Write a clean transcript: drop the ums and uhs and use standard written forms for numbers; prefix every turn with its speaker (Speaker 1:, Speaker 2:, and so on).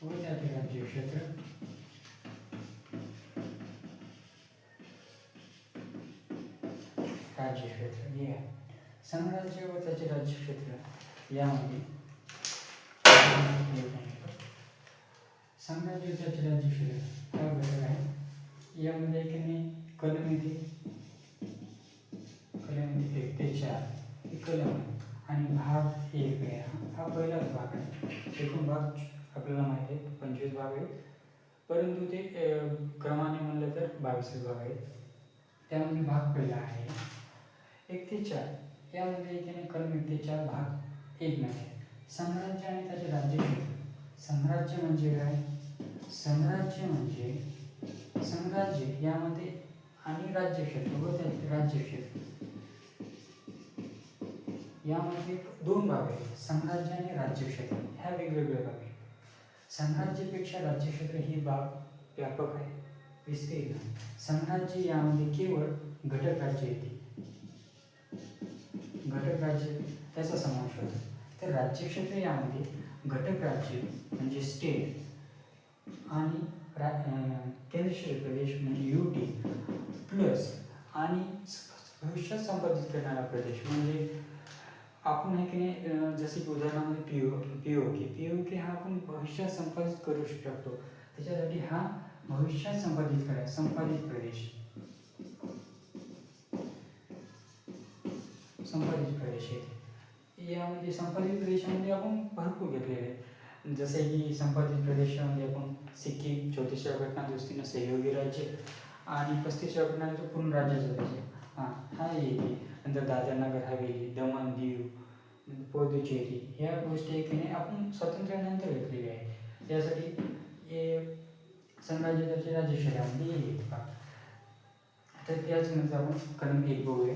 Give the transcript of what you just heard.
Speaker 1: व त्याचे राज्यक्षेत्र हे आहे. संघराज्य व त्याचे राज्यक्षेत्र यामध्ये संघराज्य व त्याचे राज्यक्षेत्र हा घटक आहे. यामध्ये कलम येते, कलम 1 ते 4 ही कलम आहे आणि भाग 1 आहे. हा पहिलाच भाग आहे. एकूण भाग आपल्याला माहिती आहे 25 भाग आहेत, परंतु ते क्रमाने म्हणलं तर 22 भाग आहेत. त्यामध्ये भाग पहिला आहे 1 ते 4. यामध्ये कलम 1 ते 4 भाग 1 मध्ये संघराज्य आणि त्याचे राज्यक्षेत्र. संघराज्य म्हणजे काय? संघराज्य म्हणजे संघराज्य यामध्ये आणि राज्यक्षेत्र व त्याचे राज्यक्षेत्र यामध्ये 2 भाग आहेत. संघराज्य आणि राज्यक्षेत्र ह्या वेगवेगळे भाग आहेत. संघराज्यापेक्षा राज्यक्षेत्र ही बाब व्यापक आहे, विस्तृत आहे. संघराज्य यामध्ये केवळ घटक राज्य येते, घटक राज्य त्याचा समावेश होतो. तर राज्यक्षेत्र यामध्ये घटक राज्य म्हणजे स्टेट आणि केंद्रशासित प्रदेश म्हणजे युटी प्लस आणि भविष्यात संपादित करणारा प्रदेश म्हणजे आपण हे की जसे की उदाहरणामध्ये पीओके हा आपण भविष्यात संपादित करू शकतो. त्याच्यासाठी हा भविष्यात संपादित प्रदेश संपादित प्रदेश आहे. यामध्ये संपादित प्रदेशामध्ये आपण भरपूर घेतलेले आहे. जसे की संपादित प्रदेशामध्ये आपण सिक्कीम 34व्या घटनादुरुस्तीने सहयोगी राज्य आणि 35व्या घटनादुरुस्तीने पूर्ण राज्याचं राज्य हा येते. नंतर दादरनगर हवेली, दमण दीव, पुदुचेरी ह्या गोष्टी आपण स्वातंत्र्यानंतर घेतलेल्या आहे. त्यासाठी हे संघराज्याचे राज्यक्षेत्रामध्ये येतात. तर त्याच नंतर आपण कलम 1 बघूया.